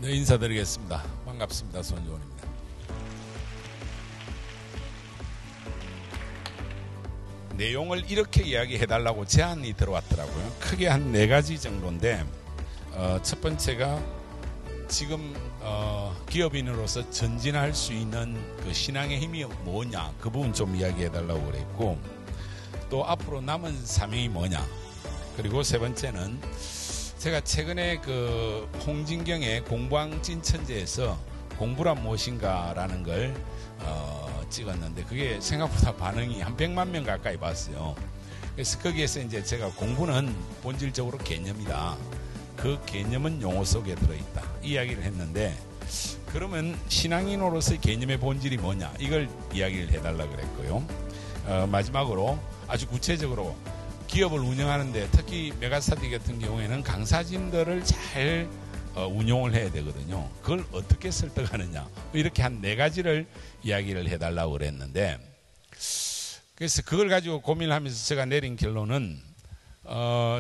네, 인사드리겠습니다. 반갑습니다. 손주원입니다. 내용을 이렇게 이야기해달라고 제안이 들어왔더라고요. 크게 한 4가지 정도인데, 첫 번째가 지금 기업인으로서 전진할 수 있는 그 신앙의 힘이 뭐냐, 그 부분 좀 이야기해달라고 그랬고, 또 앞으로 남은 사명이 뭐냐, 그리고 세 번째는 제가 최근에 그 홍진경의 공부왕 찐천재에서 공부란 무엇인가라는 걸 찍었는데, 그게 생각보다 반응이 한 100만 명 가까이 봤어요. 그래서 거기에서 이제 제가 공부는 본질적으로 개념이다, 그 개념은 용어 속에 들어있다, 이 이야기를 했는데, 그러면 신앙인으로서의 개념의 본질이 뭐냐, 이걸 이야기를 해달라 그랬고요. 마지막으로 아주 구체적으로 기업을 운영하는데, 특히 메가스터디 같은 경우에는 강사진들을 잘 운용을 해야 되거든요. 그걸 어떻게 설득하느냐, 이렇게 한 4가지를 이야기를 해달라고 그랬는데, 그래서 그걸 가지고 고민을 하면서 제가 내린 결론은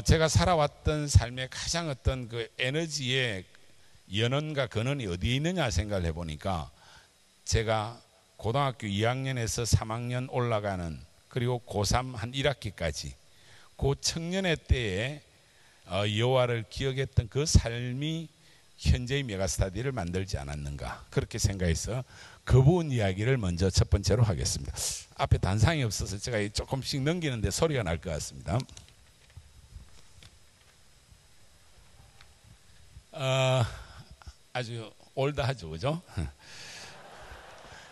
제가 살아왔던 삶의 가장 어떤 그 에너지의 연원과 근원이 어디에 있느냐 생각을 해보니까, 제가 고등학교 2학년에서 3학년 올라가는, 그리고 고3 한 1학기까지 그 청년의 때에 여호와를 기억했던 그 삶이 현재의 메가스터디를 만들지 않았는가, 그렇게 생각해서 그 부분 이야기를 먼저 첫 번째로 하겠습니다. 앞에 단상이 없어서 제가 조금씩 넘기는데 소리가 날 것 같습니다. 아주 올드하죠, 그죠?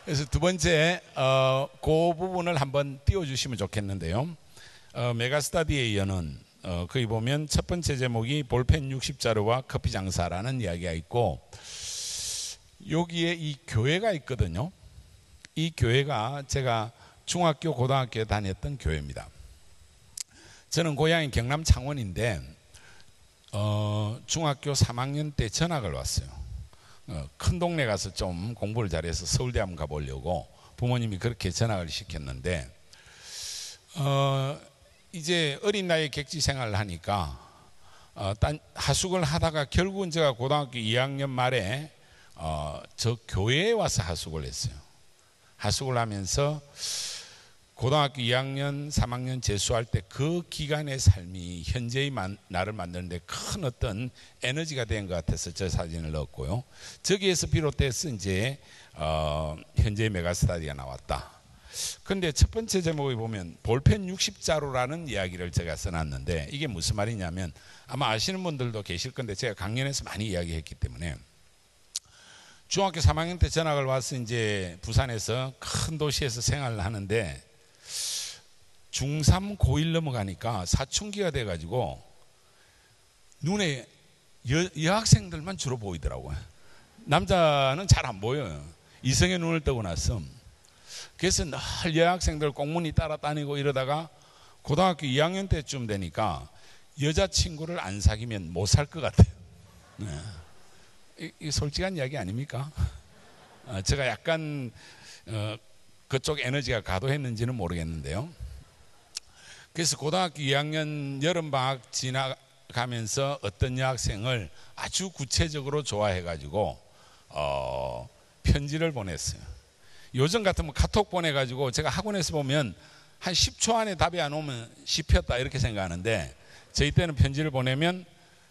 그래서 두 번째 그 부분을 한번 띄워주시면 좋겠는데요. 메가스터디의 연은 거기 보면 첫 번째 제목이 볼펜 60자루와 커피 장사라는 이야기가 있고, 여기에 이 교회가 있거든요. 이 교회가 제가 중학교 고등학교에 다녔던 교회입니다. 저는 고향이 경남 창원인데 중학교 3학년 때 전학을 왔어요. 큰 동네 가서 좀 공부를 잘해서 서울대 한번 가보려고 부모님이 그렇게 전학을 시켰는데, 이제 어린 나이에 객지 생활을 하니까 하숙을 하다가 결국은 제가 고등학교 2학년 말에 저 교회에 와서 하숙을 했어요. 하숙을 하면서 고등학교 2학년, 3학년 재수할 때 그 기간의 삶이 현재의 나를 만드는데 큰 어떤 에너지가 된 것 같아서 저 사진을 넣었고요. 저기에서 비롯돼서 이제 현재의 메가스터디가 나왔다. 근데 첫 번째 제목에 보면 볼펜 60자루라는 이야기를 제가 써놨는데, 이게 무슨 말이냐면 아마 아시는 분들도 계실 건데, 제가 강연에서 많이 이야기했기 때문에, 중학교 3학년 때 전학을 와서 이제 부산에서 큰 도시에서 생활을 하는데, 중3 고1 넘어가니까 사춘기가 돼가지고 눈에 여학생들만 주로 보이더라고요. 남자는 잘 안 보여요. 이성의 눈을 뜨고 나서. 그래서 늘 여학생들 꽁무니 따라다니고 이러다가 고등학교 2학년 때쯤 되니까 여자친구를 안 사귀면 못 살 것 같아요. 네. 이 솔직한 이야기 아닙니까? 제가 약간 그쪽 에너지가 가도했는지는 모르겠는데요. 그래서 고등학교 2학년 여름방학 지나가면서 어떤 여학생을 아주 구체적으로 좋아해가지고 편지를 보냈어요. 요즘 같으면 카톡 보내가지고 제가 학원에서 보면 한 10초 안에 답이 안 오면 씹혔다 이렇게 생각하는데, 저희 때는 편지를 보내면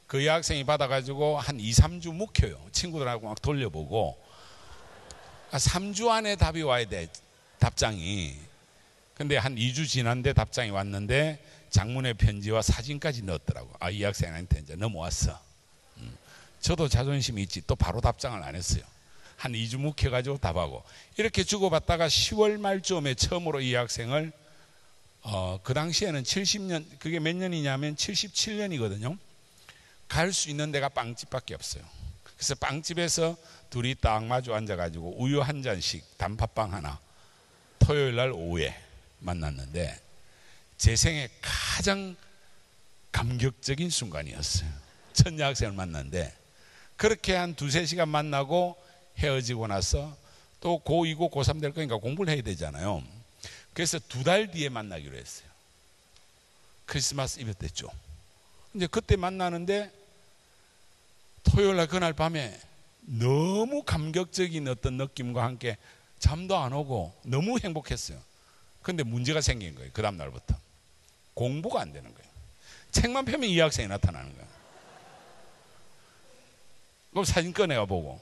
그 여학생이 받아가지고 한 2, 3주 묵혀요. 친구들하고 막 돌려보고 3주 안에 답이 와야 돼, 답장이. 근데 한 2주 지났는데 답장이 왔는데 장문의 편지와 사진까지 넣었더라고. 이 학생한테 이제 넘어왔어. 저도 자존심이 있지, 또 바로 답장을 안 했어요. 한 2주 묵혀가지고 답하고 이렇게 주고받다가 10월 말쯤에 처음으로 이 학생을 그 당시에는 70년, 그게 몇 년이냐면 77년이거든요. 갈 수 있는 데가 빵집밖에 없어요. 그래서 빵집에서 둘이 딱 마주 앉아가지고 우유 한 잔씩, 단팥빵 하나, 토요일 날 오후에 만났는데 제 생애 가장 감격적인 순간이었어요. 첫 여학생을 만났는데, 그렇게 한 2-3시간 만나고 헤어지고 나서 또 고2고 고3 될 거니까 공부를 해야 되잖아요. 그래서 2달 뒤에 만나기로 했어요. 크리스마스 이브 때죠. 이제 그때 만나는데 토요일 날 그날 밤에 너무 감격적인 어떤 느낌과 함께 잠도 안 오고 너무 행복했어요. 근데 문제가 생긴 거예요. 그 다음 날부터 공부가 안 되는 거예요. 책만 펴면 이 학생이 나타나는 거예요. 그럼 사진 꺼내가 보고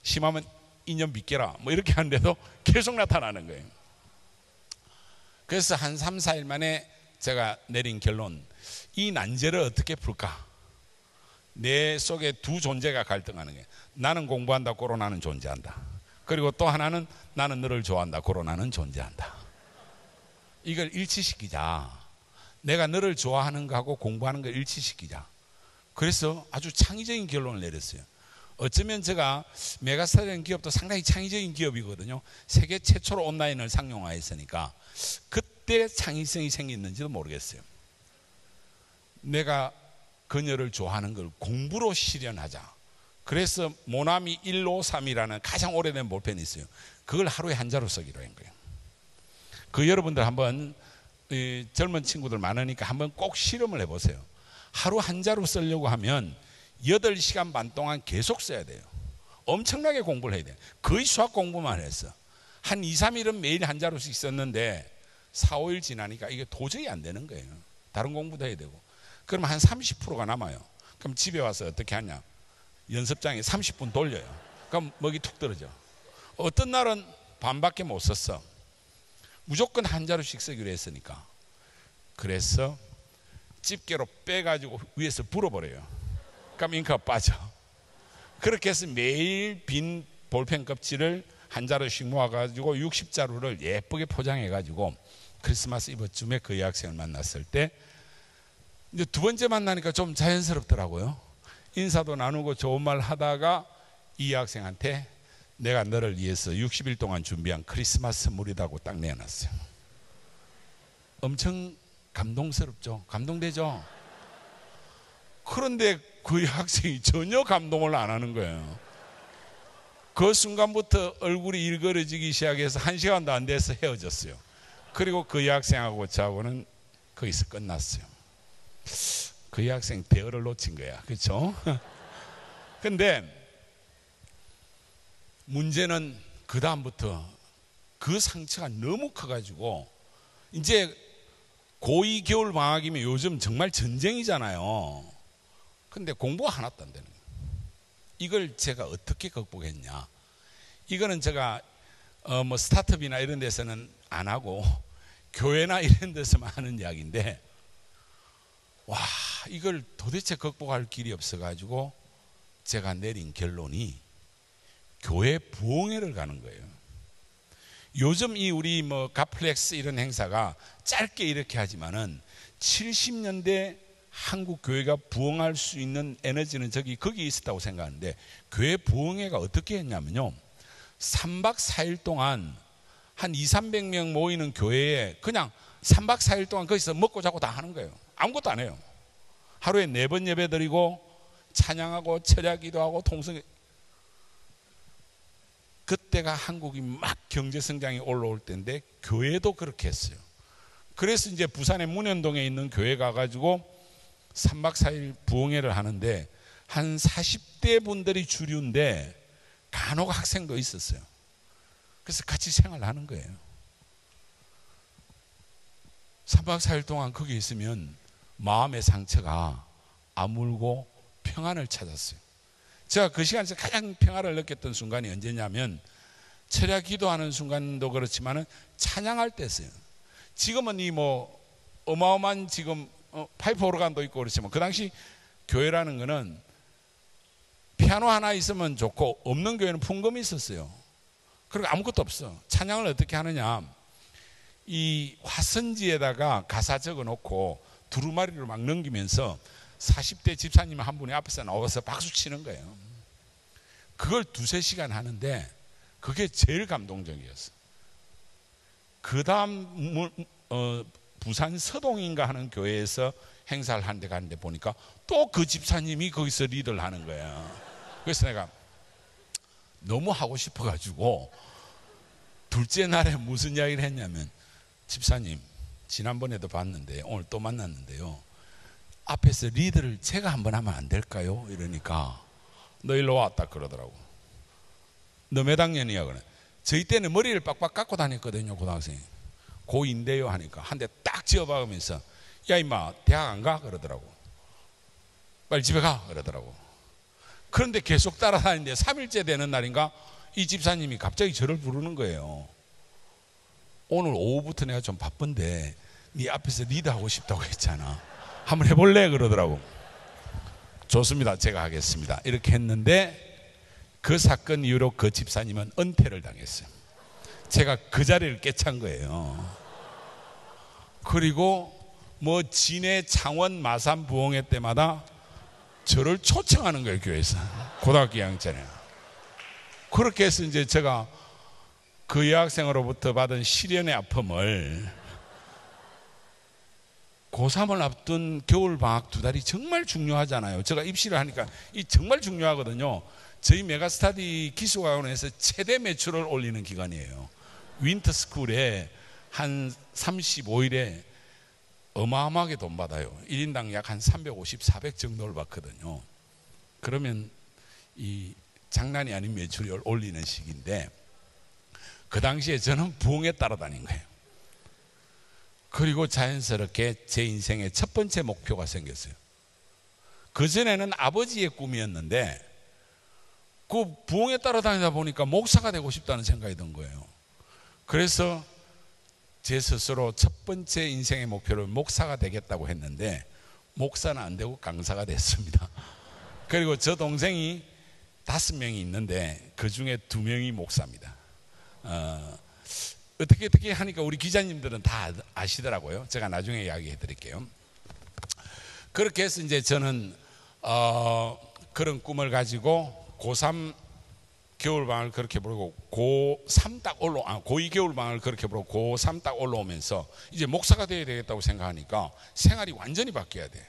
심하면 2년 믿게라 뭐 이렇게 하는데도 계속 나타나는 거예요. 그래서 한 3, 4일 만에 제가 내린 결론, 이 난제를 어떻게 풀까? 내 속에 두 존재가 갈등하는 거예요. 나는 공부한다, 코로나는 존재한다. 그리고 또 하나는 나는 너를 좋아한다, 코로나는 존재한다. 이걸 일치시키자. 내가 너를 좋아하는 거하고 공부하는 걸 일치시키자. 그래서 아주 창의적인 결론을 내렸어요. 어쩌면 제가 메가스타라는 기업도 상당히 창의적인 기업이거든요. 세계 최초로 온라인을 상용화했으니까 그때 창의성이 생겼는지도 모르겠어요. 내가 그녀를 좋아하는 걸 공부로 실현하자. 그래서 모나미 153이라는 가장 오래된 볼펜이 있어요. 그걸 하루에 한 자로 쓰기로 한 거예요. 그 여러분들 한번 젊은 친구들 많으니까 한번 꼭 실험을 해보세요. 하루 한 자로 쓰려고 하면 8시간 반 동안 계속 써야 돼요. 엄청나게 공부를 해야 돼요. 거의 수학 공부만 했어. 한 2, 3일은 매일 한 자루씩 썼는데 4, 5일 지나니까 이게 도저히 안 되는 거예요. 다른 공부도 해야 되고. 그러면 한 30%가 남아요. 그럼 집에 와서 어떻게 하냐? 연습장에 30분 돌려요. 그럼 먹이 툭 떨어져. 어떤 날은 반밖에 못 썼어. 무조건 한 자루씩 쓰기로 했으니까. 그래서 집게로 빼가지고 위에서 불어버려요. 그럼 잉크가 빠져. 그렇게 해서 매일 빈 볼펜 껍질을 한 자루씩 모아가지고 60자루를 예쁘게 포장해가지고 크리스마스 이브쯤에 그 여학생을 만났을 때 이제 두 번째 만나니까 좀 자연스럽더라고요. 인사도 나누고 좋은 말 하다가 이 여학생한테 내가 너를 위해서 60일 동안 준비한 크리스마스 선물이라고 딱 내어놨어요. 엄청 감동스럽죠? 감동되죠? 그런데 그 학생이 전혀 감동을 안 하는 거예요. 그 순간부터 얼굴이 일그러지기 시작해서 1시간도 안 돼서 헤어졌어요. 그리고 그 여학생하고 저하고는 거기서 끝났어요. 그 여학생 대어를 놓친 거야. 그렇죠? 근데 문제는 그 다음부터 그 상처가 너무 커가지고 이제 고2 겨울 방학이면 요즘 정말 전쟁이잖아요. 근데 공부가 하나도 안 되는 거예요. 이걸 제가 어떻게 극복했냐? 이거는 제가 뭐 스타트업이나 이런 데서는 안 하고 교회나 이런 데서만 하는 이야기인데, 와, 이걸 도대체 극복할 길이 없어가지고 제가 내린 결론이 교회 부흥회를 가는 거예요. 요즘 이 우리 뭐 가플렉스 이런 행사가 짧게 이렇게 하지만은 70년대 한국 교회가 부흥할 수 있는 에너지는 거기 있었다고 생각하는데, 교회 부흥회가 어떻게 했냐면요, 3박 4일 동안 한 200~300명 모이는 교회에 그냥 3박 4일 동안 거기서 먹고 자고 다 하는 거예요. 아무것도 안 해요. 하루에 4번 예배 드리고 찬양하고 철야 기도하고 통성. 그때가 한국이 막 경제 성장이 올라올 때인데 교회도 그렇게 했어요. 그래서 이제 부산의 문현동에 있는 교회 가가지고 3박 4일 부흥회를 하는데 한 40대 분들이 주류인데 간혹 학생도 있었어요. 그래서 같이 생활하는 거예요. 3박 4일 동안 거기 있으면 마음의 상처가 아물고 평안을 찾았어요. 제가 그 시간에서 가장 평안을 느꼈던 순간이 언제냐면, 철야 기도하는 순간도 그렇지만은 찬양할 때였어요. 지금은 이 뭐 어마어마한 지금 파이프 오르간도 있고 그렇지만 그 당시 교회라는 거는 피아노 하나 있으면 좋고 없는 교회는 풍금이 있었어요. 그리고 아무것도 없어. 찬양을 어떻게 하느냐, 이 화선지에다가 가사 적어 놓고 두루마리를 막 넘기면서 40대 집사님 한 분이 앞에서 나와서 박수 치는 거예요. 그걸 2~3시간 하는데 그게 제일 감동적이었어. 그 다음 부산 서동인가 하는 교회에서 행사를 하는데 갔는데 보니까 또 그 집사님이 거기서 리더를 하는 거예요. 그래서 내가 너무 하고 싶어가지고 둘째 날에 무슨 이야기를 했냐면, 집사님 지난번에도 봤는데 오늘 또 만났는데요, 앞에서 리더를 제가 한번 하면 안 될까요? 이러니까 너 일로 왔다 그러더라고. 너 몇 학년이야? 그래. 저희 때는 머리를 빡빡 깎고 다녔거든요. 고등학생이. 고2인데요 하니까 한 대 딱 지어박으면서 야 임마 대학 안 가? 그러더라고. 빨리 집에 가 그러더라고. 그런데 계속 따라다니는데 3일째 되는 날인가 이 집사님이 갑자기 저를 부르는 거예요. 오늘 오후부터 내가 좀 바쁜데 네 앞에서 리드하고 싶다고 했잖아. 한번 해볼래? 그러더라고. 좋습니다. 제가 하겠습니다. 이렇게 했는데 그 사건 이후로 그 집사님은 은퇴를 당했어요. 제가 그 자리를 꿰찬 거예요. 그리고 뭐 진해, 창원, 마산, 부흥회 때마다 저를 초청하는 거예요. 교회에서. 고등학교 2학년짜리. 그렇게 해서 이제 제가 그 여학생으로부터 받은 시련의 아픔을 고3을 앞둔 겨울방학 2달이 정말 중요하잖아요. 제가 입시를 하니까 이 정말 중요하거든요. 저희 메가스터디 기숙학원에서 최대 매출을 올리는 기간이에요. 윈터스쿨에 한 35일에 어마어마하게 돈 받아요. 1인당 약 한 350, 400 정도를 받거든요. 그러면 이 장난이 아닌 매출을 올리는 시기인데 그 당시에 저는 부흥에 따라다닌 거예요. 그리고 자연스럽게 제 인생의 첫 번째 목표가 생겼어요. 그전에는 아버지의 꿈이었는데 그 부흥에 따라다니다 보니까 목사가 되고 싶다는 생각이 든 거예요. 그래서 제 스스로 첫 번째 인생의 목표를 목사가 되겠다고 했는데 목사는 안 되고 강사가 됐습니다. 그리고 저 동생이 5명이 있는데 그 중에 2명이 목사입니다. 어떻게 하니까 우리 기자님들은 다 아시더라고요. 제가 나중에 이야기해 드릴게요. 그렇게 해서 이제 저는 그런 꿈을 가지고 고3 겨울방학을 그렇게 보내고 고2 겨울방학을 그렇게 보내고 고3 딱 올라오면서 이제 목사가 되어야 되겠다고 생각하니까 생활이 완전히 바뀌어야 돼.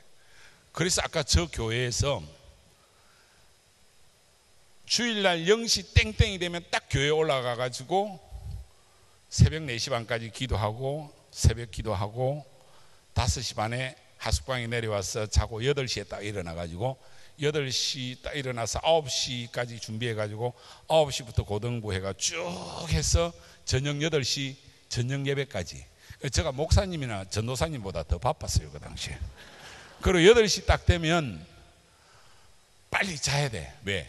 그래서 아까 저 교회에서 주일날 0시 땡땡이 되면 딱 교회에 올라가 가지고 새벽 4시 반까지 기도하고 새벽 기도하고 5시 반에 하숙방에 내려와서 자고 8시에 딱 일어나 가지고 8시 딱 일어나서 9시까지 준비해 가지고 9시부터 고등부 해가 쭉 해서 저녁 8시 저녁 예배까지. 제가 목사님이나 전도사님보다 더 바빴어요 그 당시에. 그리고 8시 딱 되면 빨리 자야 돼. 왜?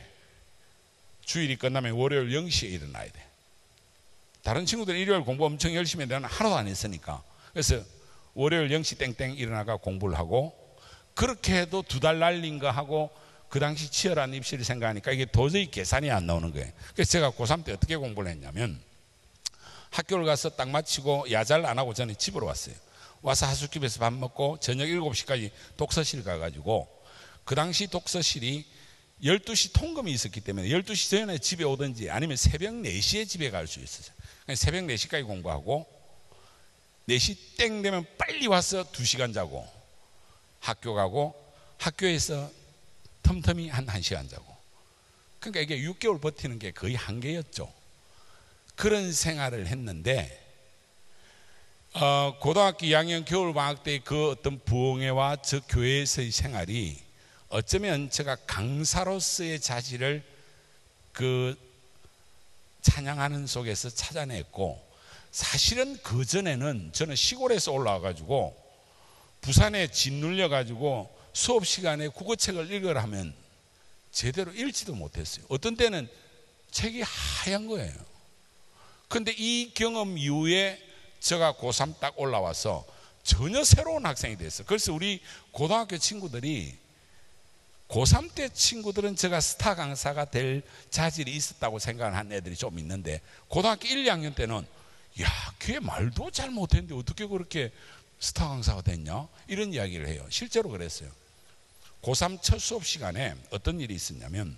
주일이 끝나면 월요일 0시에 일어나야 돼. 다른 친구들은 일요일 공부 엄청 열심히 했는데 나는 하나도 안 했으니까. 그래서 월요일 0시 땡땡 일어나가 공부를 하고 그렇게 해도 2달 날린가 하고 그 당시 치열한 입시를 생각하니까 이게 도저히 계산이 안 나오는 거예요. 그래서 제가 고3 때 어떻게 공부를 했냐면 학교를 가서 딱 마치고 야자를 안 하고 저는 집으로 왔어요. 와서 하숙집에서 밥 먹고 저녁 7시까지 독서실 가가지고 그 당시 독서실이 12시 통금이 있었기 때문에 12시 전에 집에 오든지 아니면 새벽 4시에 집에 갈 수 있었어요. 새벽 4시까지 공부하고 4시 땡 되면 빨리 와서 2시간 자고 학교 가고 학교에서 틈틈이 한 1시간 자고. 그러니까 이게 6개월 버티는 게 거의 한계였죠. 그런 생활을 했는데 고등학교 2학년 겨울방학 때 그 어떤 부흥회와 저 교회에서의 생활이 어쩌면 제가 강사로서의 자질을 그 찬양하는 속에서 찾아냈고 사실은 그 전에는 저는 시골에서 올라와 가지고 부산에 짓눌려 가지고 수업 시간에 국어책을 읽으라 하면 제대로 읽지도 못했어요. 어떤 때는 책이 하얀 거예요. 그런데 이 경험 이후에 제가 고3 딱 올라와서 전혀 새로운 학생이 됐어요. 그래서 우리 고등학교 친구들이 고3 때 친구들은 제가 스타 강사가 될 자질이 있었다고 생각하는 애들이 좀 있는데 고등학교 1, 2학년 때는 야, 걔 말도 잘 못했는데 어떻게 그렇게 스타 강사가 됐냐? 이런 이야기를 해요. 실제로 그랬어요. 고3 첫 수업 시간에 어떤 일이 있었냐면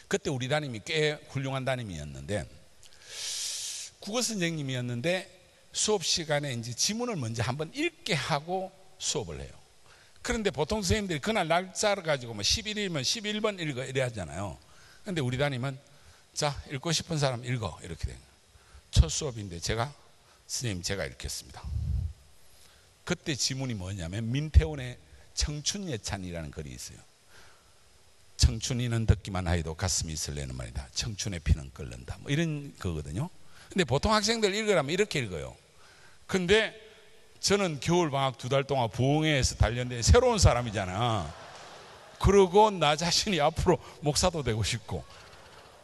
그때 우리 담임이 꽤 훌륭한 담임이었는데 국어 선생님이었는데 수업 시간에 이제 지문을 먼저 한번 읽게 하고 수업을 해요. 그런데 보통 선생님들이 그날 날짜를 가지고 뭐 11일이면 11번 읽어 이래 하잖아요. 그런데 우리 담임은 자, 읽고 싶은 사람 읽어 이렇게 된 거예요. 첫 수업인데 선생님 제가 읽겠습니다. 그때 지문이 뭐냐면 민태원의 청춘예찬이라는 글이 있어요. 청춘이는 듣기만 하여도 가슴이 설레는 말이다. 청춘의 피는 끓는다. 뭐 이런 거거든요. 근데 보통 학생들 읽으라면 이렇게 읽어요. 근데 저는 겨울방학 2달 동안 부흥회에서 단련된 새로운 사람이잖아. 그러고 나 자신이 앞으로 목사도 되고 싶고,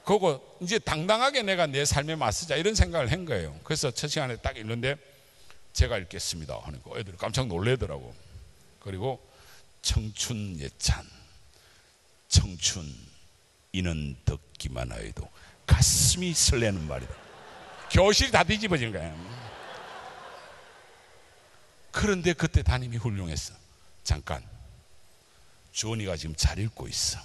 그거 이제 당당하게 내가 내 삶에 맞서자 이런 생각을 한 거예요. 그래서 첫 시간에 딱 읽는데 제가 읽겠습니다 하니까 애들이 깜짝 놀래더라고. 그리고 청춘 예찬, 청춘 이는 듣기만 하여도 가슴이 설레는 말이다. 교실이 다 뒤집어진 거야. 그런데 그때 담임이 훌륭했어. 잠깐, 주원이가 지금 잘 읽고 있어.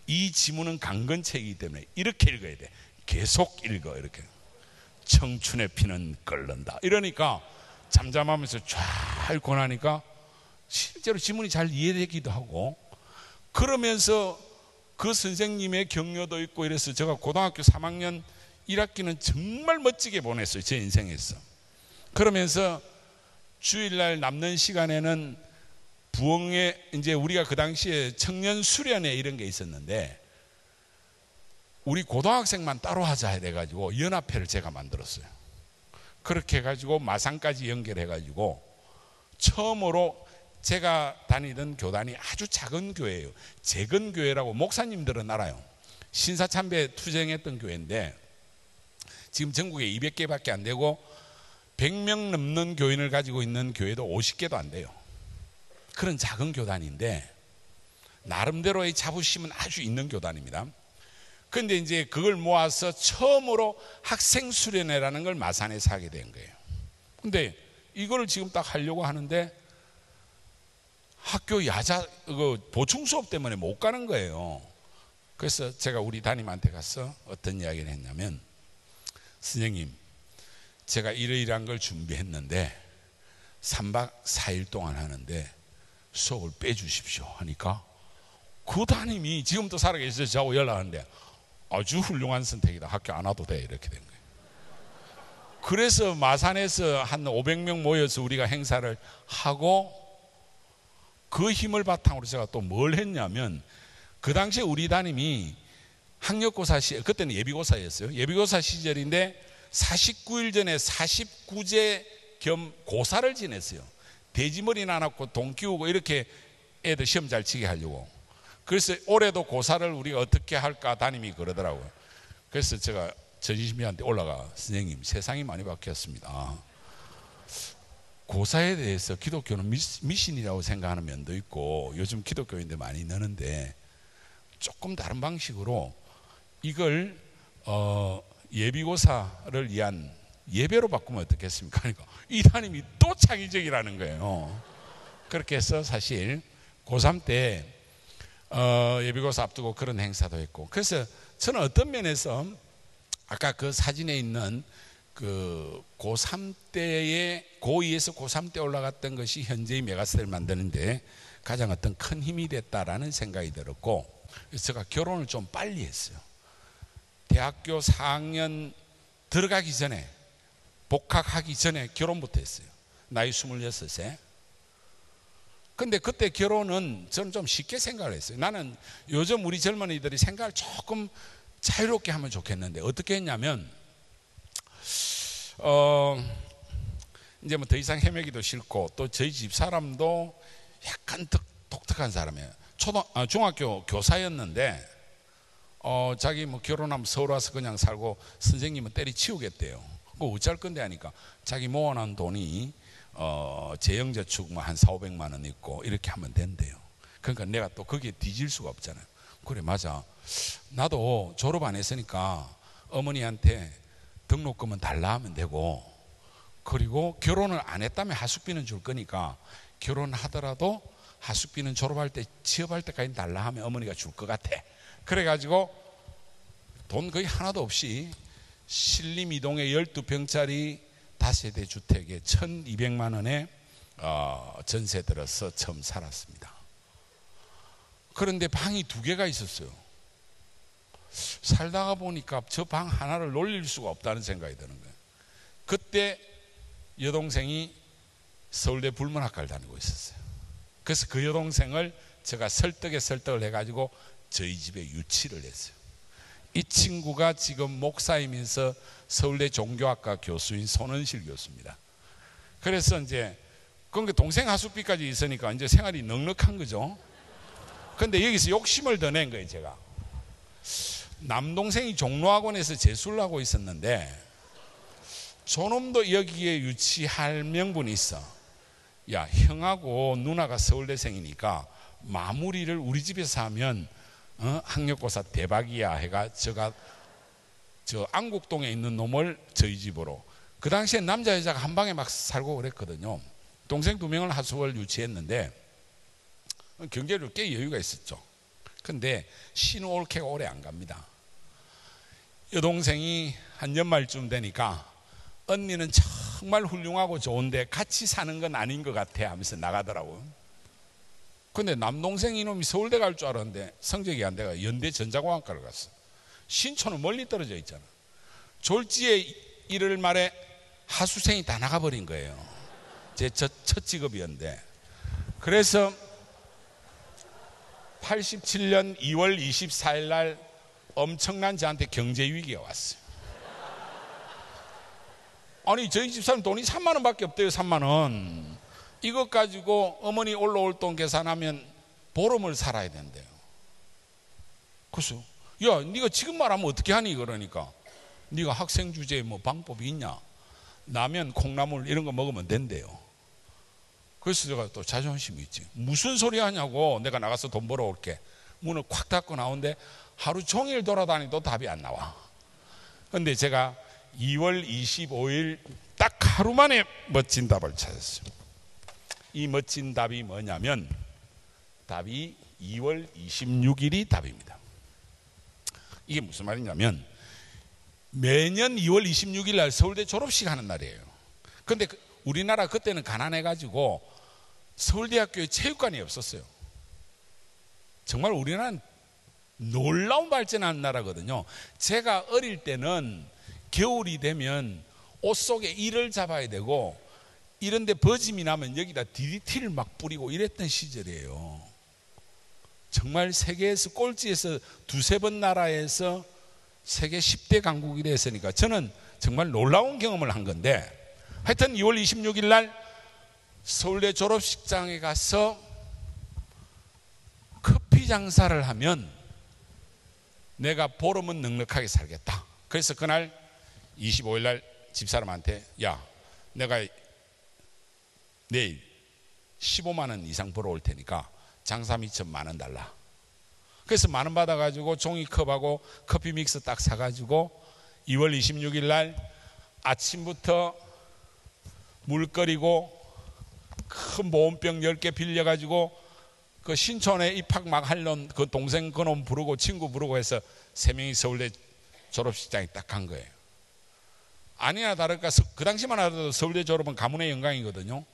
이 지문은 강건책이기 때문에 이렇게 읽어야 돼. 계속 읽어. 이렇게 청춘의 피는 끓는다 이러니까 잠잠하면서 쫙 읽고 나니까 실제로 지문이 잘 이해되기도 하고, 그러면서 그 선생님의 격려도 있고 이래서 제가 고등학교 3학년 1학기는 정말 멋지게 보냈어요, 제 인생에서. 그러면서 주일날 남는 시간에는 부흥회, 이제 우리가 그 당시에 청년 수련회 이런 게 있었는데 우리 고등학생만 따로 하자 해가지고 연합회를 제가 만들었어요. 그렇게 해가지고 마산까지 연결해가지고 처음으로 제가 다니던 교단이 아주 작은 교회예요. 재건 교회라고 목사님들은 알아요. 신사참배 투쟁했던 교회인데 지금 전국에 200개밖에 안 되고 100명 넘는 교인을 가지고 있는 교회도 50개도 안 돼요. 그런 작은 교단인데 나름대로의 자부심은 아주 있는 교단입니다. 그런데 이제 그걸 모아서 처음으로 학생 수련회라는 걸 마산에서 하게 된 거예요. 근데 이걸 지금 딱 하려고 하는데 학교 야자 보충 수업 때문에 못 가는 거예요. 그래서 제가 우리 담임한테 가서 어떤 이야기를 했냐면, 선생님, 제가 이러이러한 걸 준비했는데 3박 4일 동안 하는데 수업을 빼주십시오 하니까 그 담임이 지금도 살아계셔서 저하고 연락하는데 아주 훌륭한 선택이다, 학교 안 와도 돼, 이렇게 된 거예요. 그래서 마산에서 한 500명 모여서 우리가 행사를 하고, 그 힘을 바탕으로 제가 또 뭘 했냐면, 그 당시에 우리 담임이 학력고사 그때는 예비고사였어요. 예비고사 시절인데 49일 전에 49제 겸 고사를 지냈어요. 돼지머리 나놓고 돈 키우고 이렇게 애들 시험 잘 치게 하려고. 그래서 올해도 고사를 우리가 어떻게 할까 담임이 그러더라고요. 그래서 제가 전심이한테 올라가, 선생님, 세상이 많이 바뀌었습니다. 고사에 대해서 기독교는 미신이라고 생각하는 면도 있고 요즘 기독교인들 많이 넣는데 조금 다른 방식으로 이걸 예비고사를 위한 예배로 바꾸면 어떻겠습니까? 그러니까 이 담임이 또 창의적이라는 거예요. 그렇게 해서 사실 고3 때 예비고사 앞두고 그런 행사도 했고, 그래서 저는 어떤 면에서 아까 그 사진에 있는 그 고3 때에 고2에서 고3 때 올라갔던 것이 현재의 메가스를 만드는데 가장 어떤 큰 힘이 됐다라는 생각이 들었고, 그래서 제가 결혼을 좀 빨리 했어요. 대학교 4학년 들어가기 전에, 복학하기 전에 결혼부터 했어요. 나이 26세. 근데 그때 결혼은 저는 좀 쉽게 생각을 했어요. 나는 요즘 우리 젊은이들이 생각을 조금 자유롭게 하면 좋겠는데 어떻게 했냐면, 이제 뭐 더 이상 헤매기도 싫고 또 저희 집 사람도 약간 독특한 사람이에요. 중학교 교사였는데 자기 뭐 결혼하면 서울 와서 그냥 살고 선생님은 때리치우겠대요. 그거 어쩔 건데 하니까 자기 모아놓은 돈이 재형저축 뭐 한 400~500만 원 있고 이렇게 하면 된대요. 그러니까 내가 또 거기에 뒤질 수가 없잖아요. 그래, 맞아, 나도 졸업 안 했으니까 어머니한테 등록금은 달라 하면 되고, 그리고 결혼을 안 했다면 하숙비는 줄 거니까 결혼하더라도 하숙비는 졸업할 때 취업할 때까지 달라 하면 어머니가 줄 것 같아. 그래가지고 돈 거의 하나도 없이 신림 이동의 12평짜리 다세대 주택에 1200만 원에 전세 들어서 처음 살았습니다. 그런데 방이 2개가 있었어요. 살다가 보니까 저 방 하나를 놀릴 수가 없다는 생각이 드는 거예요. 그때 여동생이 서울대 불문학과를 다니고 있었어요. 그래서 그 여동생을 제가 설득을 해가지고 저희 집에 유치를 했어요. 이 친구가 지금 목사이면서 서울대 종교학과 교수인 손은실 교수입니다. 그래서 이제 그러니까 동생 하숙비까지 있으니까 이제 생활이 넉넉한 거죠. 근데 여기서 욕심을 더 낸 거예요. 제가 남동생이 종로학원에서 재수를 하고 있었는데 저놈도 여기에 유치할 명분이 있어. 야, 형하고 누나가 서울대생이니까 마무리를 우리 집에서 하면 학력고사 대박이야 해가 제가 저 안국동에 있는 놈을 저희 집으로, 그 당시에 남자 여자가 한 방에 막 살고 그랬거든요. 동생 2명을 하숙을 유치했는데 경제적으로 꽤 여유가 있었죠. 근데 신혼올케가 오래 안 갑니다. 여동생이 한 연말쯤 되니까 언니는 정말 훌륭하고 좋은데 같이 사는 건 아닌 것 같아 하면서 나가더라고요. 근데 남동생 이놈이 서울대 갈 줄 알았는데 성적이 안 돼가 연대 전자공학과를 갔어. 신촌은 멀리 떨어져 있잖아. 졸지에 1월 말에 하수생이 다 나가버린 거예요. 제 첫 직업이었는데. 그래서 87년 2월 24일 날 엄청난 저한테 경제 위기가 왔어요. 아니 저희 집사람 돈이 3만 원밖에 없대요. 3만 원. 이것 가지고 어머니 올라올 돈 계산하면 보름을 살아야 된대요. 그래서 야, 네가 지금 말하면 어떻게 하니? 그러니까 네가 학생 주제에 뭐 방법이 있냐? 라면, 콩나물 이런 거 먹으면 된대요. 그래서 제가 또 자존심이 있지. 무슨 소리 하냐고. 내가 나가서 돈 벌어 올게. 문을 콱 닫고 나오는데 하루 종일 돌아다니도 답이 안 나와. 근데 제가 2월 25일 딱 하루 만에 멋진 답을 찾았어요. 이 멋진 답이 뭐냐면 답이 2월 26일이 답입니다. 이게 무슨 말이냐면 매년 2월 26일 날 서울대 졸업식 하는 날이에요. 근데 우리나라 그때는 가난해가지고 서울대학교에 체육관이 없었어요. 정말 우리나라는 놀라운 발전한 나라거든요. 제가 어릴 때는 겨울이 되면 옷 속에 이를 잡아야 되고 이런데 버짐이 나면 여기다 DDT를 막 뿌리고 이랬던 시절이에요. 정말 세계에서 꼴찌에서 2-3번 나라에서 세계 10대 강국이 됐으니까 저는 정말 놀라운 경험을 한 건데, 하여튼 2월 26일 날 서울대 졸업식장에 가서 커피 장사를 하면 내가 보름은 넉넉하게 살겠다. 그래서 그날 25일 날 집사람한테 야, 내가 내일 15만 원 이상 벌어올 테니까 장사 미천 10,000원 달라. 그래서 10,000원 받아가지고 종이컵하고 커피 믹스 딱 사가지고 2월 26일 날 아침부터 물 끓이고 큰 보온병 10개 빌려가지고 그 신촌에 입학 막 하려는 그 동생 그놈 부르고 친구 부르고 해서 3명이 서울대 졸업식장에 딱 간 거예요. 아니나 다를까 그 당시만 하더라도 서울대 졸업은 가문의 영광이거든요.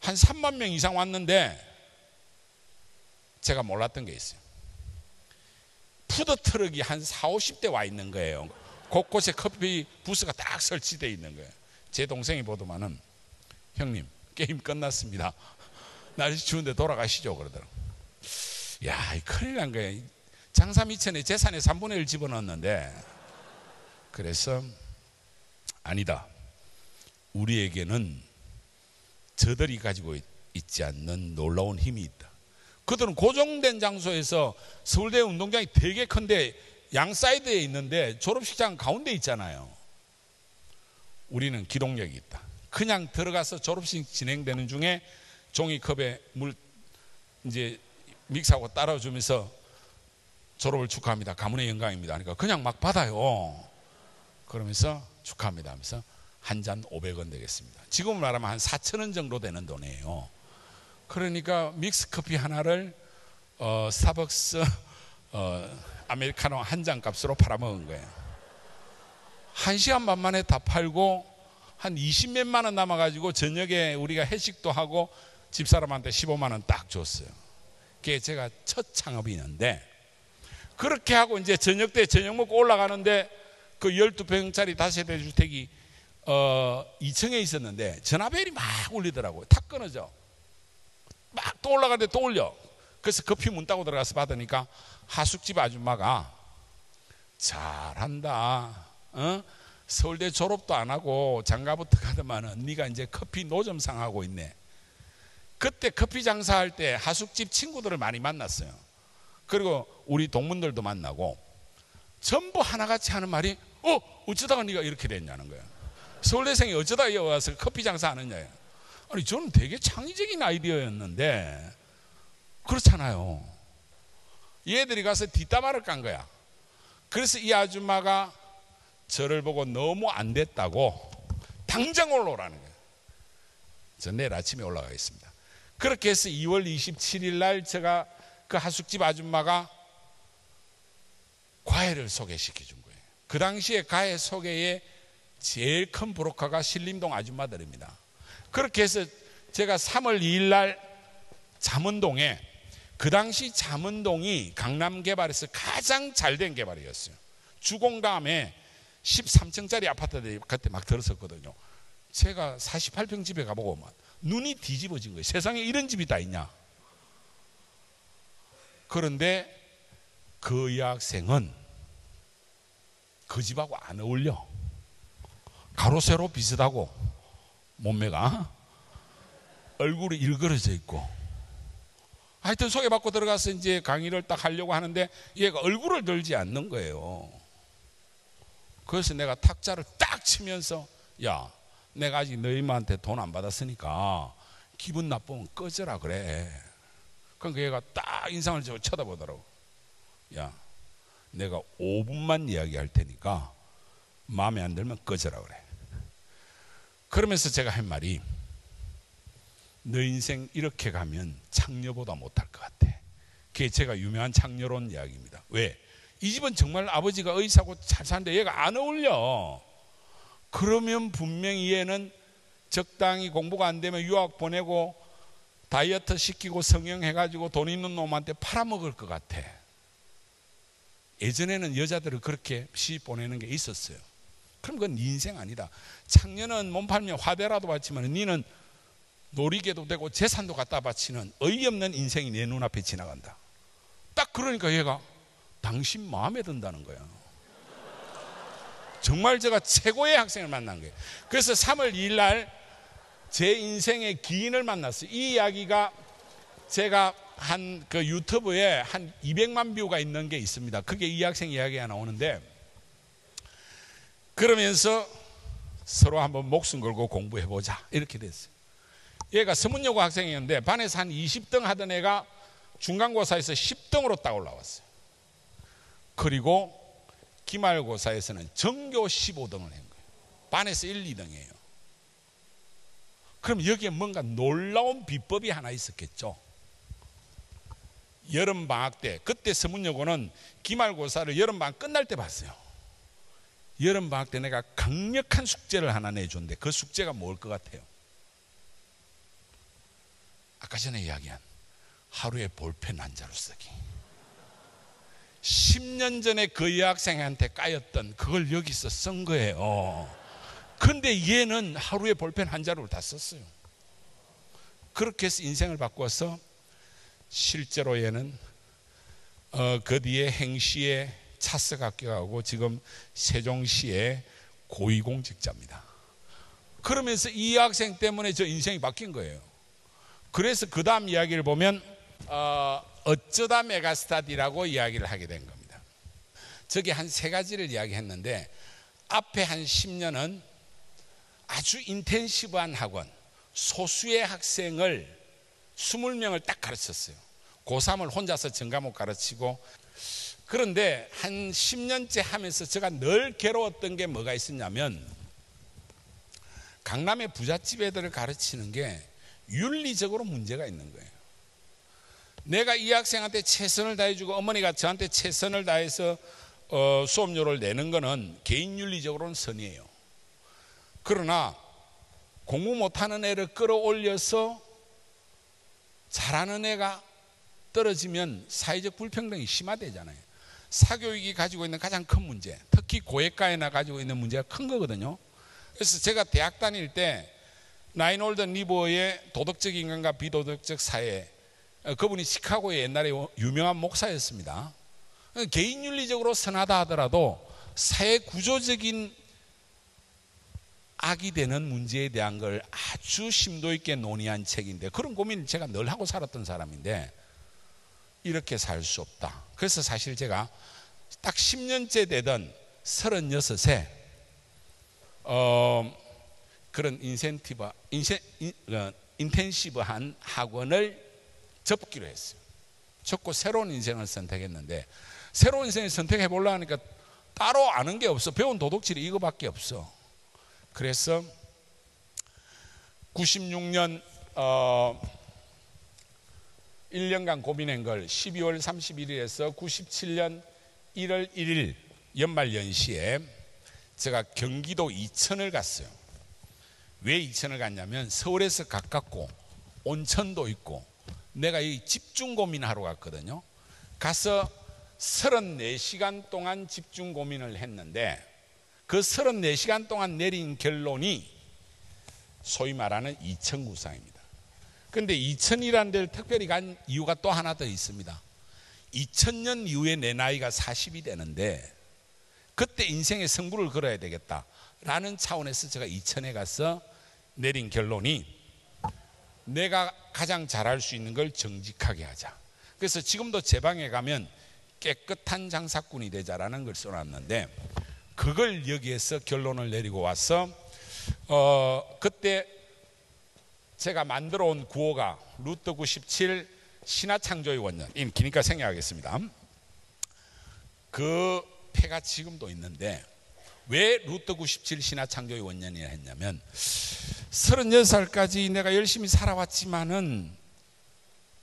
한 3만 명 이상 왔는데 제가 몰랐던 게 있어요. 푸드트럭이 한 40-50대 와 있는 거예요. 곳곳에 커피 부스가 딱 설치되어 있는 거예요. 제 동생이 보더만은 형님 게임 끝났습니다. 날씨 추운데 돌아가시죠 그러더라고요. 야, 큰일 난 거예요. 장사 미천에 재산의 3분의 1 집어넣었는데. 그래서 아니다. 우리에게는 저들이 가지고 있지 않는 놀라운 힘이 있다. 그들은 고정된 장소에서 서울대 운동장이 되게 큰데 양 사이드에 있는데 졸업식장 가운데 있잖아요. 우리는 기동력이 있다. 그냥 들어가서 졸업식 진행되는 중에 종이컵에 물 이제 믹스하고 따라주면서 졸업을 축하합니다. 가문의 영광입니다. 그러니까 그냥 막 받아요. 그러면서 축하합니다 하면서 한 잔 500원 되겠습니다. 지금 말하면 한 4,000원 정도 되는 돈이에요. 그러니까 믹스 커피 하나를 스타벅스 아메리카노 한 잔 값으로 팔아먹은 거예요. 1시간 반 만에 다 팔고 한 20몇만 원 남아가지고 저녁에 우리가 회식도 하고 집사람한테 15만 원 딱 줬어요. 그게 제가 첫 창업이었는데, 그렇게 하고 이제 저녁 때 저녁 먹고 올라가는데 그 12평짜리 다세대 주택이 2층에 있었는데 전화벨이 막 울리더라고요. 탁 끊어져. 막 또 올라가는데 또 울려. 그래서 급히 문 따고 들어가서 받으니까 하숙집 아줌마가 잘한다. 서울대 졸업도 안 하고 장가부터 가더만은 네가 이제 커피 노점상 하고 있네. 그때 커피 장사할 때 하숙집 친구들을 많이 만났어요. 그리고 우리 동문들도 만나고 전부 하나같이 하는 말이 어쩌다가 네가 이렇게 됐냐는 거야. 서울대생이 어쩌다 와서 커피 장사하느냐. 아니 저는 되게 창의적인 아이디어였는데 그렇잖아요. 얘들이 가서 뒷담화를 깐 거야. 그래서 이 아줌마가 저를 보고 너무 안 됐다고 당장 올라오라는 거예요. 저 내일 아침에 올라가겠습니다. 그렇게 해서 2월 27일 날 제가 그 하숙집 아줌마가 과외를 소개시켜 준 거예요. 그 당시에 과외 소개에 제일 큰 브로커가 신림동 아줌마들입니다. 그렇게 해서 제가 3월 2일 날 잠원동에, 그 당시 잠원동이 강남 개발에서 가장 잘된 개발이었어요. 주공 다음에 13층짜리 아파트들이 그때 막 들었었거든요. 제가 48평 집에 가보고 막 눈이 뒤집어진 거예요. 세상에 이런 집이 다 있냐. 그런데 그 여학생은 그 집하고 안 어울려. 가로 세로 비슷하고 몸매가, 얼굴이 일그러져 있고, 하여튼 소개받고 들어가서 이제 강의를 딱 하려고 하는데 얘가 얼굴을 들지 않는 거예요. 그래서 내가 탁자를 딱 치면서 야, 내가 아직 너희한테 돈 안 받았으니까 기분 나쁘면 꺼져라 그래. 그러니까 얘가 딱 인상을 쳐다보더라고. 야, 내가 5분만 이야기할 테니까 마음에 안 들면 꺼져라 그래. 그러면서 제가 할 말이, 너 인생 이렇게 가면 창녀보다 못할 것 같아. 그게 제가 유명한 창녀론 이야기입니다. 왜? 이 집은 정말 아버지가 의사고 잘 사는데 얘가 안 어울려. 그러면 분명히 얘는 적당히 공부가 안 되면 유학 보내고 다이어트 시키고 성형해가지고 돈 있는 놈한테 팔아먹을 것 같아. 예전에는 여자들을 그렇게 시집 보내는 게 있었어요. 그럼 그건 네 인생 아니다. 창녀는 몸 팔면 화대라도 바치면 니는 놀이개도 되고 재산도 갖다 바치는 어이없는 인생이 내 눈앞에 지나간다. 딱 그러니까 얘가 당신 마음에 든다는 거야. 정말 제가 최고의 학생을 만난 거예요. 그래서 3월 2일 날 제 인생의 기인을 만났어요. 이 이야기가 제가 한 그 유튜브에 한 200만 뷰가 있는 게 있습니다. 그게 이 학생 이야기가 나오는데, 그러면서 서로 한번 목숨 걸고 공부해보자 이렇게 됐어요. 얘가 서문여고 학생이었는데 반에서 한 20등 하던 애가 중간고사에서 10등으로 딱 올라왔어요. 그리고 기말고사에서는 전교 15등을 한 거예요. 반에서 1, 2등이에요. 그럼 여기에 뭔가 놀라운 비법이 하나 있었겠죠. 여름방학 때, 그때 서문여고는 기말고사를 여름방학 끝날 때 봤어요. 여름방학 때 내가 강력한 숙제를 하나 내줬는데 그 숙제가 뭘 것 같아요? 아까 전에 이야기한 하루에 볼펜 한 자루 쓰기. 10년 전에 그 여학생한테 까였던 그걸 여기서 쓴 거예요. 근데 얘는 하루에 볼펜 한 자루를 다 썼어요. 그렇게 해서 인생을 바꿔서 실제로 얘는 그 뒤에 행시에 차석 합격하고 지금 세종시의 고위공직자입니다. 그러면서 이 학생 때문에 저 인생이 바뀐 거예요. 그래서 그 다음 이야기를 보면 어쩌다 메가스타디라고 이야기를 하게 된 겁니다. 저기 한 세 가지를 이야기했는데, 앞에 한 10년은 아주 인텐시브한 학원, 소수의 학생을 20명을 딱 가르쳤어요. 고3을 혼자서 전과목 가르치고. 그런데 한 10년째 하면서 제가 늘 괴로웠던 게 뭐가 있었냐면, 강남의 부잣집 애들을 가르치는 게 윤리적으로 문제가 있는 거예요. 내가 이 학생한테 최선을 다해주고 어머니가 저한테 최선을 다해서 수업료를 내는 거는 개인 윤리적으로는 선이에요. 그러나 공부 못하는 애를 끌어올려서 잘하는 애가 떨어지면 사회적 불평등이 심화되잖아요. 사교육이 가지고 있는 가장 큰 문제, 특히 고액가에나 가지고 있는 문제가 큰 거거든요. 그래서 제가 대학 다닐 때 라인홀드 리버의 도덕적 인간과 비도덕적 사회, 그분이 시카고의 옛날에 유명한 목사였습니다. 개인 윤리적으로 선하다 하더라도 사회 구조적인 악이 되는 문제에 대한 걸 아주 심도 있게 논의한 책인데, 그런 고민을 제가 늘 하고 살았던 사람인데 이렇게 살 수 없다. 그래서 사실 제가 딱 10년째 되던 36세 그런 인텐시브한 학원을 접기로 했어요. 접고 새로운 인생을 선택했는데, 새로운 인생을 선택해 보려고 하니까 따로 아는 게 없어. 배운 도덕질이 이거밖에 없어. 그래서 96년 1년간 고민한 걸 12월 31일에서 97년 1월 1일 연말 연시에 제가 경기도 이천을 갔어요. 왜 이천을 갔냐면 서울에서 가깝고 온천도 있고 내가 이 집중 고민하러 갔거든요. 가서 34시간 동안 집중 고민을 했는데, 그 34시간 동안 내린 결론이 소위 말하는 이천구상입니다. 그런데 이천이라는 데를 특별히 간 이유가 또 하나 더 있습니다. 2000년 이후에 내 나이가 40이 되는데 그때 인생의 승부를 걸어야 되겠다라는 차원에서 제가 이천에 가서 내린 결론이, 내가 가장 잘할 수 있는 걸 정직하게 하자. 그래서 지금도 제 방에 가면 깨끗한 장사꾼이 되자라는 걸 써놨는데, 그걸 여기에서 결론을 내리고 와서 그때 제가 만들어 온 구호가 루트 97 신화창조의 원년, 기니까 생략하겠습니다. 그 패가 지금도 있는데, 왜 루트 97 신화창조의 원년이라 했냐면 36살까지 내가 열심히 살아왔지만은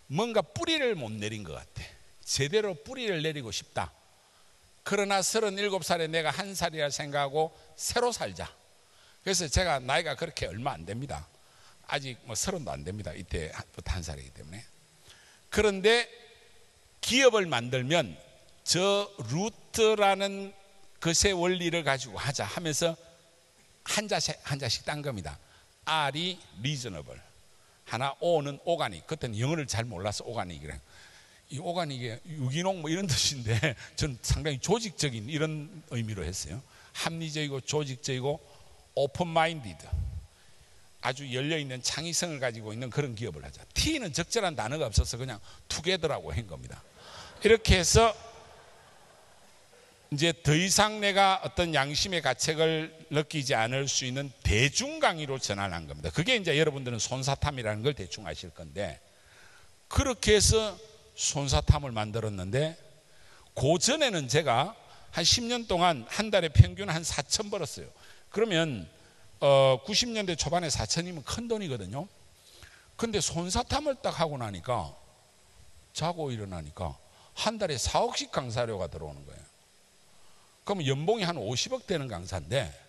뭔가 뿌리를 못 내린 것 같아. 제대로 뿌리를 내리고 싶다. 그러나 37살에 내가 한 살이라 생각하고 새로 살자. 그래서 제가 나이가 그렇게 얼마 안 됩니다. 아직 뭐 30도 안 됩니다. 이때부터 한 살이기 때문에. 그런데 기업을 만들면 저 루트라는 것의 원리를 가지고 하자 하면서 한 자씩 딴 겁니다. R이 리저너블, 하나 O는 오가닉. 그때는 영어를 잘 몰라서 오가닉이래. 이 오가닉이 유기농 뭐 이런 뜻인데 전 상당히 조직적인 이런 의미로 했어요. 합리적이고 조직적이고 오픈 마인디드, 아주 열려있는 창의성을 가지고 있는 그런 기업을 하자. T는 적절한 단어가 없어서 그냥 투게더라고 한 겁니다. 이렇게 해서 이제 더 이상 내가 어떤 양심의 가책을 느끼지 않을 수 있는 대중 강의로 전환한 겁니다. 그게 이제 여러분들은 손사탐이라는 걸 대충 아실 건데, 그렇게 해서 손사탐을 만들었는데, 그 전에는 제가 한 10년 동안 한 달에 평균 한 4천 벌었어요. 그러면 90년대 초반에 4천이면 큰 돈이거든요. 근데 손사탐을 딱 하고 나니까, 자고 일어나니까 한 달에 4억씩 강사료가 들어오는 거예요. 그럼 연봉이 한 50억 되는 강사인데,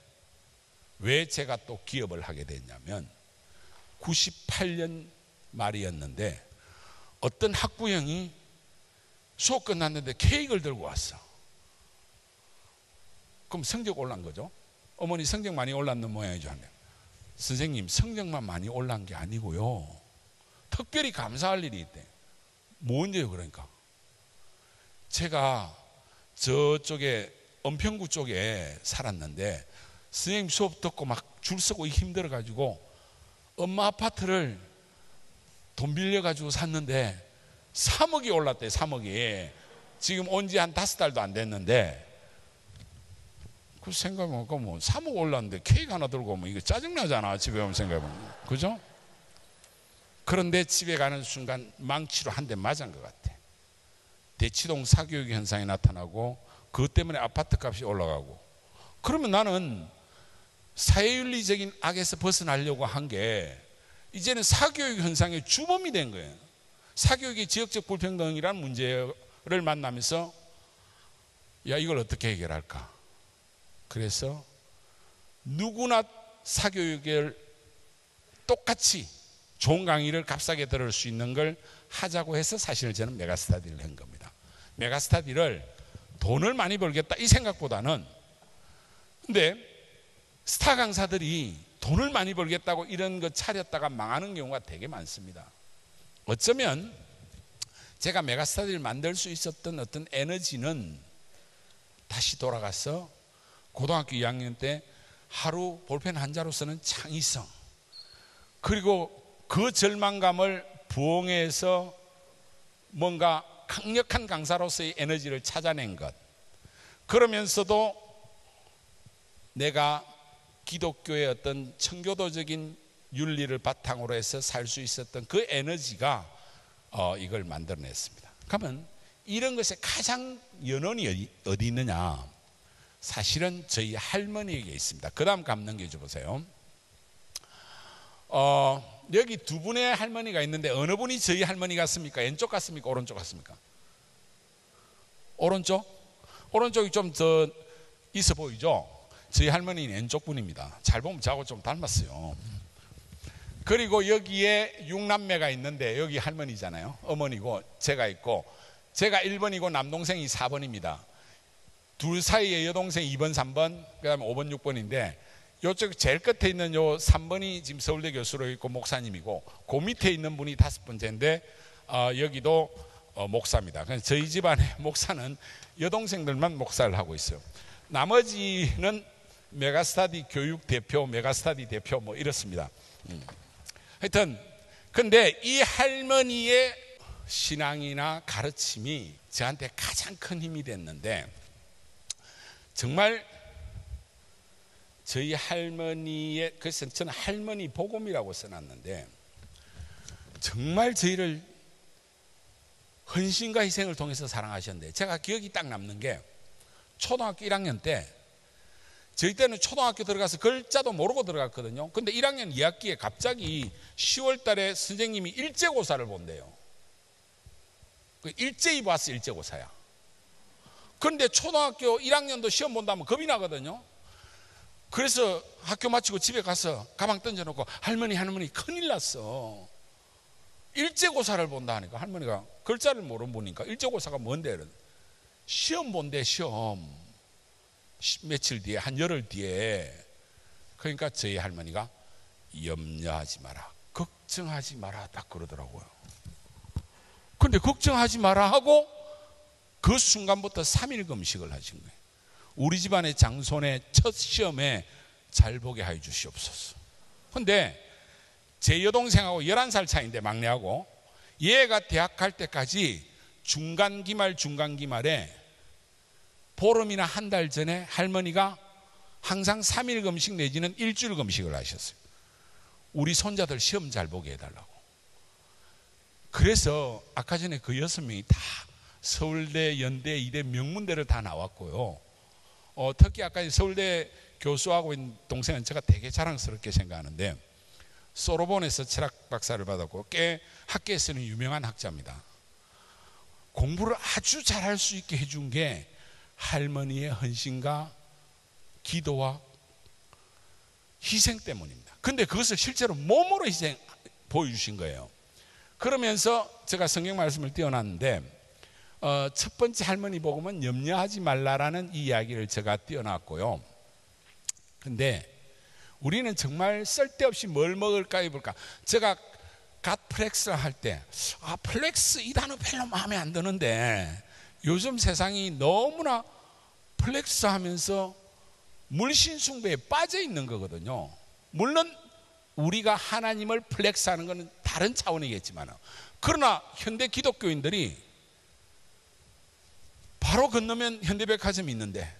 왜 제가 또 기업을 하게 됐냐면 98년 말이었는데 어떤 학부형이 수업 끝났는데 케이크를 들고 왔어. 그럼 성적 올란 거죠. 어머니 성적 많이 올랐는 모양이죠. 선생님, 성적만 많이 올란 게 아니고요, 특별히 감사할 일이 있대. 뭔데요? 그러니까 제가 저쪽에 은평구 쪽에 살았는데 선생님 수업 듣고 막 줄 서고 힘들어 가지고 엄마 아파트를 돈 빌려 가지고 샀는데 3억이 올랐대. 3억이 지금 온 지 한 5달도 안 됐는데, 그 생각해보면 뭐 3억 올랐는데 케이크 하나 들고 오면 이거 짜증나잖아. 집에 오면 생각해보면, 그죠? 그런데 집에 가는 순간 망치로 한 대 맞은 것 같아. 대치동 사교육 현상이 나타나고 그것 때문에 아파트 값이 올라가고. 그러면 나는 사회윤리적인 악에서 벗어나려고 한 게 이제는 사교육 현상의 주범이 된 거예요. 사교육의 지역적 불평등이라는 문제를 만나면서 야, 이걸 어떻게 해결할까? 그래서 누구나 사교육을 똑같이 좋은 강의를 값싸게 들을 수 있는 걸 하자고 해서 사실 저는 메가스터디를 한 겁니다. 메가스터디를 돈을 많이 벌겠다 이 생각보다는, 근데 스타 강사들이 돈을 많이 벌겠다고 이런 거 차렸다가 망하는 경우가 되게 많습니다. 어쩌면 제가 메가스터디를 만들 수 있었던 어떤 에너지는 다시 돌아가서 고등학교 2학년 때 하루 볼펜 한 자로 쓰는 창의성, 그리고 그 절망감을 부엉해서 뭔가 강력한 강사로서의 에너지를 찾아낸 것, 그러면서도 내가 기독교의 어떤 청교도적인 윤리를 바탕으로 해서 살 수 있었던 그 에너지가 이걸 만들어냈습니다. 그러면 이런 것에 가장 연원이 어디 있느냐? 사실은 저희 할머니에게 있습니다. 그 다음 감 넘겨줘 보세요. 여기 두 분의 할머니가 있는데 어느 분이 저희 할머니 같습니까? 왼쪽 같습니까? 오른쪽 같습니까? 오른쪽? 오른쪽이 좀 더 있어 보이죠? 저희 할머니는 왼쪽 분입니다. 잘 보면 저하고 좀 닮았어요. 그리고 여기에 6남매가 있는데 여기 할머니잖아요. 어머니고 제가 있고, 제가 1번이고 남동생이 4번입니다. 둘 사이에 여동생 2번, 3번, 그 다음에 5번, 6번인데 요쪽 제일 끝에 있는 요 3번이 지금 서울대 교수로 있고 목사님이고, 그 밑에 있는 분이 5번째인데 여기도 목사입니다. 그래서 저희 집안의 목사는 여동생들만 목사를 하고 있어요. 나머지는 메가스터디 교육 대표, 메가스터디 대표 뭐 이렇습니다. 하여튼 근데 이 할머니의 신앙이나 가르침이 저한테 가장 큰 힘이 됐는데, 정말 저희 할머니의, 그래서 저는 할머니 복음이라고 써놨는데, 정말 저희를 헌신과 희생을 통해서 사랑하셨는데, 제가 기억이 딱 남는 게 초등학교 1학년 때, 저희 때는 초등학교 들어가서 글자도 모르고 들어갔거든요. 근데 1학년 2학기에 갑자기 10월 달에 선생님이 일제고사를 본대요. 일제히 봤어. 일제고사야. 그런데 초등학교 1학년도 시험 본다면 겁이 나거든요. 그래서 학교 마치고 집에 가서 가방 던져놓고 할머니 큰일 났어. 일제고사를 본다 하니까 할머니가 글자를 모르는 보니까 일제고사가 뭔데? 시험 본대. 시험 며칠 뒤에, 한 열흘 뒤에. 그러니까 저희 할머니가 염려하지 마라, 걱정하지 마라 딱 그러더라고요. 근데 걱정하지 마라 하고 그 순간부터 3일 금식을 하신 거예요. 우리 집안의 장손의 첫 시험에 잘 보게 해 주시옵소서. 근데 제 여동생하고 11살 차이인데, 막내하고, 얘가 대학 갈 때까지 중간기말에 보름이나 한 달 전에 할머니가 항상 3일 금식 내지는 일주일 금식을 하셨어요. 우리 손자들 시험 잘 보게 해달라고. 그래서 아까 전에 그 6명이 다 서울대, 연대, 이대 명문대를 다 나왔고요. 특히 아까 서울대 교수하고 있는 동생은 제가 되게 자랑스럽게 생각하는데, 소르본에서 철학 박사를 받았고 꽤 학계에서는 유명한 학자입니다. 공부를 아주 잘할 수 있게 해준 게 할머니의 헌신과 기도와 희생 때문입니다. 근데 그것을 실제로 몸으로 보여주신 거예요. 그러면서 제가 성경 말씀을 띄워놨는데, 첫 번째 할머니 복음은 염려하지 말라라는 이 이야기를 제가 띄워놨고요. 근데 우리는 정말 쓸데없이 뭘 먹을까 입을까. 제가 갓플렉스 할 때, 플렉스 이 단어 별로 마음에 안 드는데, 요즘 세상이 너무나 플렉스 하면서 물신숭배에 빠져 있는 거거든요. 물론 우리가 하나님을 플렉스하는 것은 다른 차원이겠지만, 그러나 현대 기독교인들이 바로 건너면 현대백화점이 있는데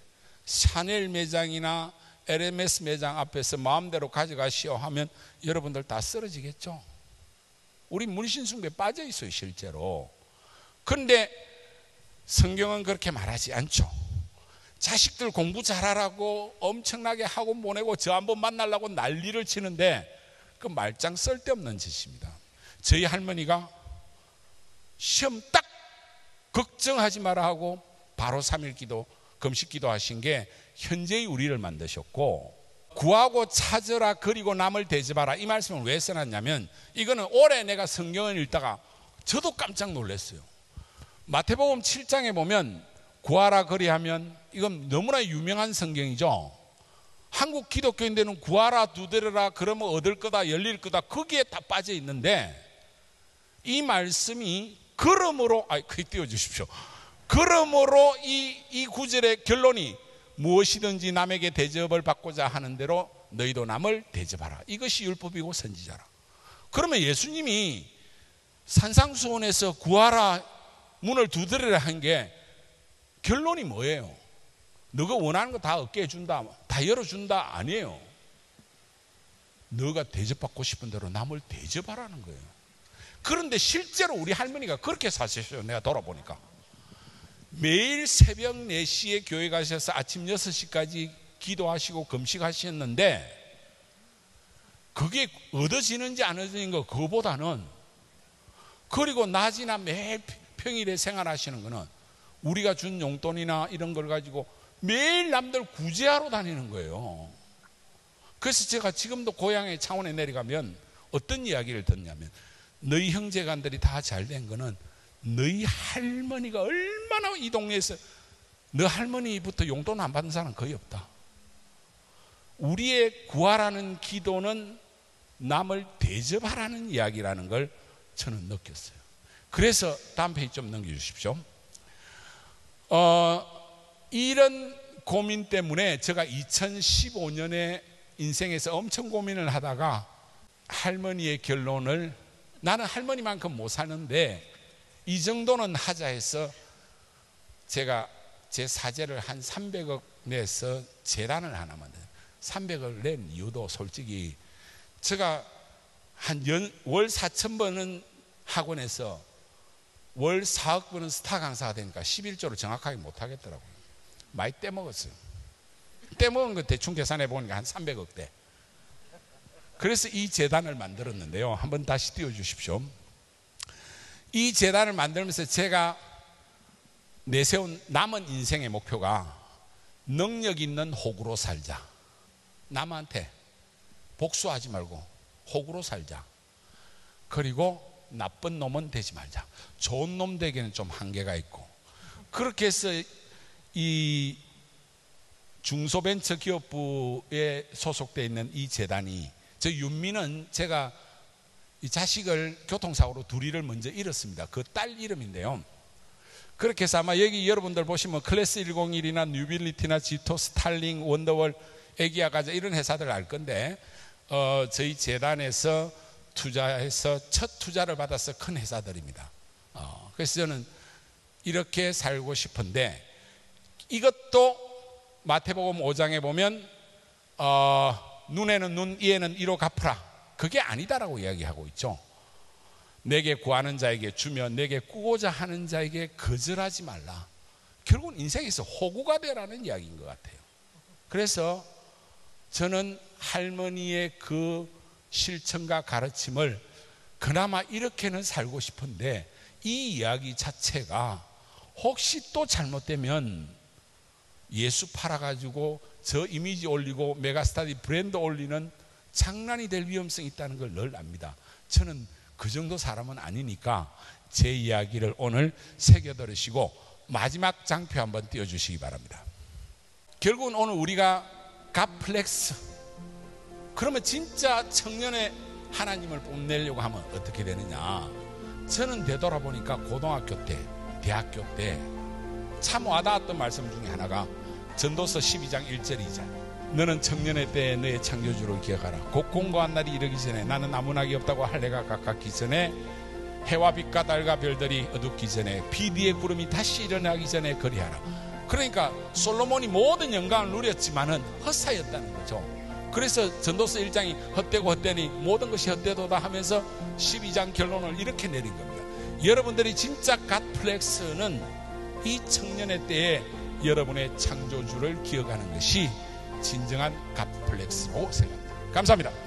샤넬 매장이나 LMS 매장 앞에서 마음대로 가져가시오 하면 여러분들 다 쓰러지겠죠. 우리 물신숭배에 빠져 있어요, 실제로. 그런데 성경은 그렇게 말하지 않죠. 자식들 공부 잘하라고 엄청나게 학원 보내고 저 한번 만나려고 난리를 치는데, 그 말짱 쓸데없는 짓입니다. 저희 할머니가 시험 딱 걱정하지 마라 하고 바로 3일 기도, 금식 기도 하신 게 현재의 우리를 만드셨고, 구하고 찾으라 그리고 남을 대접하라, 이 말씀을 왜 써놨냐면, 이거는 올해 내가 성경을 읽다가 저도 깜짝 놀랐어요. 마태복음 7장에 보면 구하라 그리하면, 이건 너무나 유명한 성경이죠. 한국 기독교인들은 구하라 두드려라 그러면 얻을 거다, 열릴 거다, 거기에 다 빠져 있는데, 이 말씀이 그러므로 그게 띄워주십시오. 그러므로 이 구절의 결론이 무엇이든지 남에게 대접을 받고자 하는 대로 너희도 남을 대접하라. 이것이 율법이고 선지자라. 그러면 예수님이 산상수훈에서 구하라, 문을 두드리라 한 게 결론이 뭐예요? 너가 원하는 거 다 얻게 해준다, 다 열어준다 아니에요. 너가 대접받고 싶은 대로 남을 대접하라는 거예요. 그런데 실제로 우리 할머니가 그렇게 사셨어요. 내가 돌아보니까 매일 새벽 4시에 교회 가셔서 아침 6시까지 기도하시고 금식하셨는데, 그게 얻어지는지 안 얻어지는 거 그거보다는, 그리고 낮이나 매일 평일에 생활하시는 거는 우리가 준 용돈이나 이런 걸 가지고 매일 남들 구제하러 다니는 거예요. 그래서 제가 지금도 고향에 창원에 내려가면 어떤 이야기를 듣냐면, 너희 형제간들이 다 잘된 거는 너희 할머니가 얼마나 이 동네에서, 너 할머니부터 용돈 안 받는 사람은 거의 없다. 우리의 구하라는 기도는 남을 대접하라는 이야기라는 걸 저는 느꼈어요. 그래서 다음 페이지 좀 넘겨주십시오. 이런 고민 때문에 제가 2015년에 인생에서 엄청 고민을 하다가 할머니의 결론을, 나는 할머니만큼 못 사는데 이 정도는 하자 해서 제가 제 사재를 한 300억 내서 재단을 하나 만들어요. 300을 낸 이유도 솔직히 제가 월 4,000번은 학원에서 월 4억 번은 스타 강사가 되니까 11조를 정확하게 못 하겠더라고요. 많이 떼먹었어요. 떼먹은 거 대충 계산해 보니까 한 300억대. 그래서 이 재단을 만들었는데요. 한번 다시 띄워주십시오. 이 재단을 만들면서 제가 내세운 남은 인생의 목표가 능력 있는 호구로 살자. 남한테 복수하지 말고 호구로 살자. 그리고 나쁜 놈은 되지 말자. 좋은 놈 되기에는 좀 한계가 있고. 그렇게 해서 이 중소벤처기업부에 소속되어 있는 이 재단이, 저 윤미는 제가 이 자식을 교통사고로 둘이를 먼저 잃었습니다. 그 딸 이름인데요. 그렇게 해서 아마 여기 여러분들 보시면 클래스 101이나 뉴빌리티나 지토, 스탈링, 원더월, 애기야 가자 이런 회사들 알 건데, 저희 재단에서 투자해서 첫 투자를 받아서 큰 회사들입니다. 그래서 저는 이렇게 살고 싶은데, 이것도 마태복음 5장에 보면 눈에는 눈, 이에는 이로 갚으라, 그게 아니다라고 이야기하고 있죠. 내게 구하는 자에게 주며 내게 꾸고자 하는 자에게 거절하지 말라. 결국은 인생에서 호구가 되라는 이야기인 것 같아요. 그래서 저는 할머니의 그 실천과 가르침을 그나마 이렇게는 살고 싶은데, 이 이야기 자체가 혹시 또 잘못되면 예수 팔아가지고 저 이미지 올리고 메가스타디 브랜드 올리는 장난이 될 위험성이 있다는 걸 늘 압니다. 저는 그 정도 사람은 아니니까 제 이야기를 오늘 새겨들으시고 마지막 장표 한번 띄워주시기 바랍니다. 결국은 오늘 우리가 갓플렉스, 그러면 진짜 청년의 하나님을 뽐내려고 하면 어떻게 되느냐. 저는 되돌아보니까 고등학교 때, 대학교 때 참 와닿았던 말씀 중에 하나가 전도서 12장 1절 2절. 너는 청년의 때에 너의 창조주를 기억하라. 곧 공고한 날이 이르기 전에, 나는 아무 낙이 없다고 할 해가 가깝기 전에, 해와 빛과 달과 별들이 어둡기 전에, 비 뒤에 구름이 다시 일어나기 전에 그리하라. 그러니까 솔로몬이 모든 영광을 누렸지만은 헛사였다는 거죠. 그래서 전도서 1장이 헛되고 헛되니 모든 것이 헛되도다 하면서 12장 결론을 이렇게 내린 겁니다. 여러분들이 진짜 갓플렉스는 이 청년의 때에 여러분의 창조주를 기억하는 것이 진정한 갓플렉스라고 생각합니다. 감사합니다.